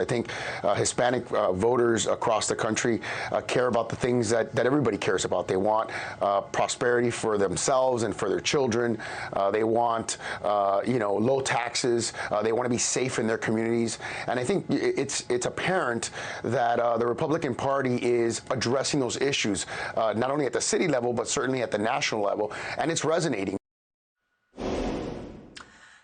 I think Hispanic voters across the country care about the things that everybody cares about. They want prosperity for themselves and for their children. They want, low taxes. They want to be safe in their communities. And I think it's apparent that the Republican Party is addressing those issues, not only at the city level, but certainly at the national level. And it's resonating.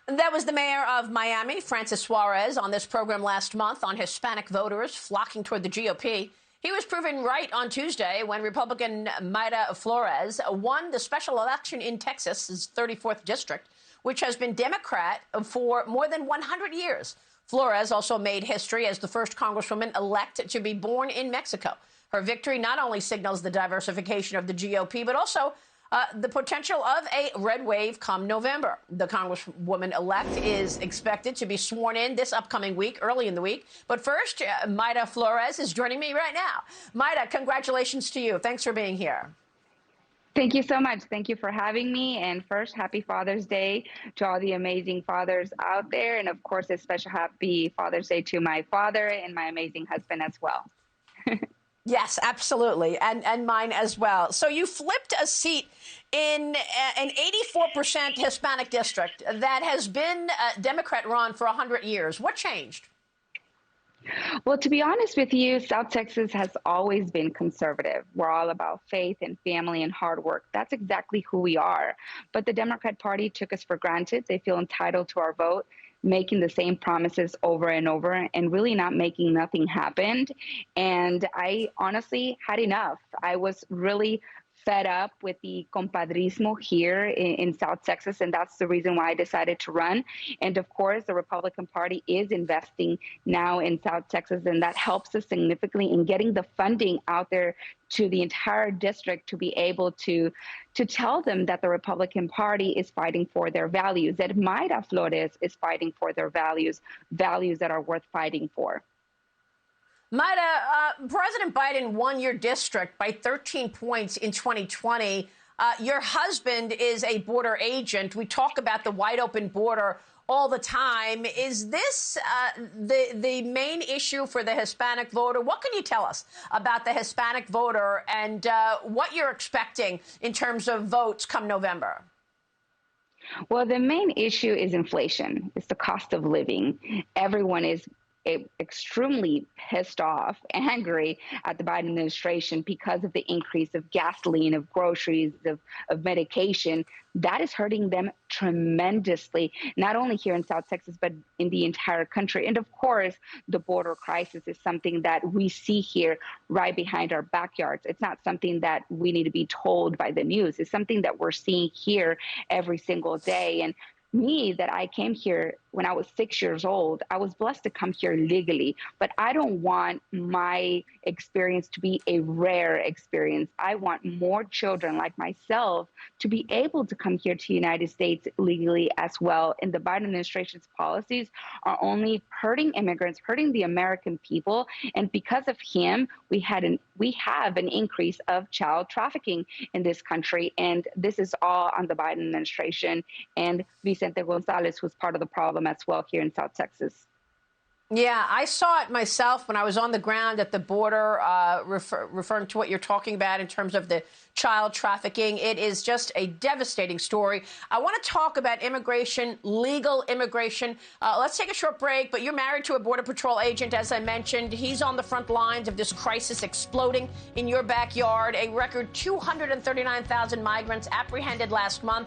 That was the mayor of Miami, Francis Suarez, on this program last month on Hispanic voters flocking toward the GOP. He was proven right on Tuesday when Republican Mayra Flores won the special election in Texas' 34th district, which has been Democrat for more than 100 years. Flores also made history as the first Congresswoman-elect to be born in Mexico. Her victory not only signals the diversification of the GOP, but also the potential of a red wave come November. The Congresswoman-elect is expected to be sworn in this upcoming week, early in the week. But first, Mayra Flores is joining me right now. Mayra, congratulations to you. Thanks for being here. Thank you so much. Thank you for having me. And first, happy Father's Day to all the amazing fathers out there. And of course, a special happy Father's Day to my father and my amazing husband as well. Yes, absolutely. And mine as well. So you flipped a seat in an 84% Hispanic district that has been Democrat-run for 100 years. What changed? Well, to be honest with you, South Texas has always been conservative. We're all about faith and family and hard work. That's exactly who we are. But the Democrat Party took us for granted. They feel entitled to our vote, making the same promises over and over and really not making nothing happen. And I honestly had enough. I was really fed up with the compadrismo here in South Texas, and that's the reason why I decided to run. And of course, the Republican Party is investing now in South Texas, and that helps us significantly in getting the funding out there to the entire district to be able to tell them that the Republican Party is fighting for their values, that Mayra Flores is fighting for their values that are worth fighting for. Mayra, President Biden won your district by 13 points in 2020. Your husband is a border agent. We talk about the wide open border all the time. Is this the main issue for the Hispanic voter? What can you tell us about the Hispanic voter and what you're expecting in terms of votes come November? Well, the main issue is inflation. It's the cost of living. Everyone is extremely pissed off, angry at the Biden administration because of the increase of gasoline, of groceries, of medication. That is hurting them tremendously, not only here in South Texas, but in the entire country. And of course, the border crisis is something that we see here right behind our backyards. It's not something that we need to be told by the news. It's something that we're seeing here every single day. And me, that I came here when I was 6 years old, I was blessed to come here legally, but I don't want my experience to be a rare experience. I want more children like myself to be able to come here to the United States legally as well. And the Biden administration's policies are only hurting immigrants, hurting the American people. And because of him, we have an increase of child trafficking in this country. And this is all on the Biden administration and Vicente Gonzalez, who's part of the problem as well here in South Texas. Yeah, I saw it myself when I was on the ground at the border, referring to what you're talking about in terms of the child trafficking. It is just a devastating story. I want to talk about immigration, legal immigration. Let's take a short break, but you're married to a Border Patrol agent, as I mentioned. He's on the front lines of this crisis exploding in your backyard. A record 239,000 migrants apprehended last month.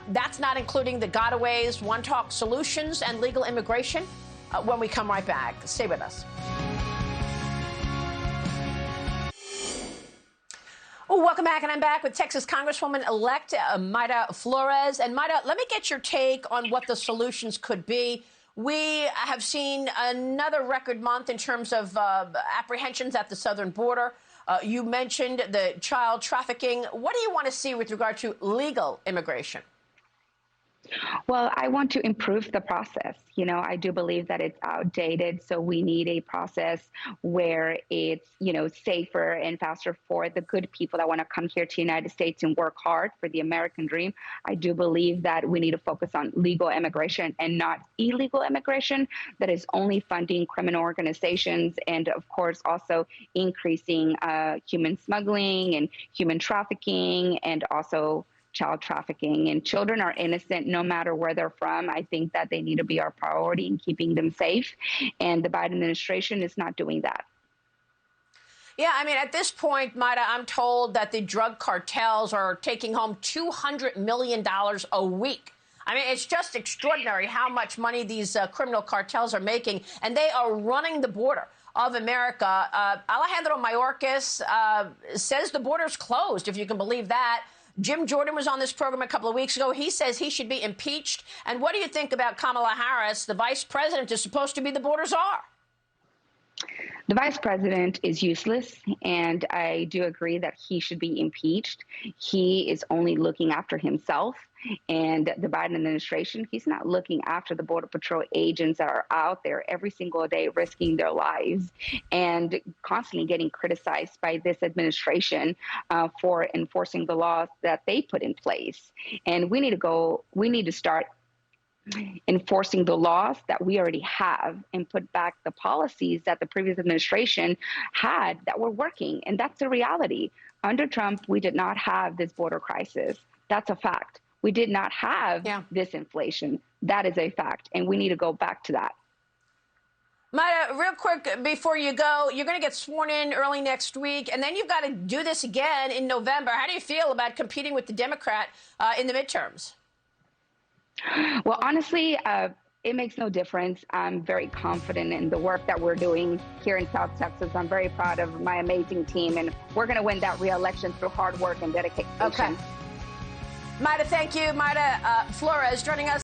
That's not including the gotaways, One Talk solutions, and legal immigration. When we come right back, stay with us. Oh, welcome back, and I'm back with Texas Congresswoman-elect Mayra Flores. And Mayra, let me get your take on what the solutions could be. We have seen another record month in terms of apprehensions at the southern border. You mentioned the child trafficking. What do you want to see with regard to legal immigration? Well, I want to improve the process. I do believe that it's outdated. So we need a process where it's, safer and faster for the good people that want to come here to the United States and work hard for the American dream. I do believe that we need to focus on legal immigration and not illegal immigration that is only funding criminal organizations and, of course, also increasing human smuggling and human trafficking and also child trafficking. And children are innocent no matter where they're from. I think that they need to be our priority in keeping them safe. And the Biden administration is not doing that. Yeah, I mean, at this point, Mayra, I'm told that the drug cartels are taking home $200 million a week. I mean, it's just extraordinary how much money these criminal cartels are making, and they are running the border of America. Alejandro Mayorkas says the border's closed, if you can believe that. Jim Jordan was on this program a couple of weeks ago. He says he should be impeached. And what do you think about Kamala Harris? The vice president is supposed to be the border czar. The vice president is useless, and I do agree that he should be impeached. He is only looking after himself. And the Biden administration, he's not looking after the Border Patrol agents that are out there every single day risking their lives and constantly getting criticized by this administration for enforcing the laws that they put in place. And we need to start enforcing the laws that we already have and put back the policies that the previous administration had that were working. And that's the reality. Under Trump, we did not have this border crisis. That's a fact. We did not have this inflation. That is a fact. And we need to go back to that. Mayra, real quick before you go, you're going to get sworn in early next week, and then you've got to do this again in November. How do you feel about competing with the Democrat in the midterms? Well, honestly, it makes no difference. I'm very confident in the work that we're doing here in South Texas. I'm very proud of my amazing team, and we're going to win that re-election through hard work and dedication. Okay. Mayra, thank you. Mayra Flores joining us.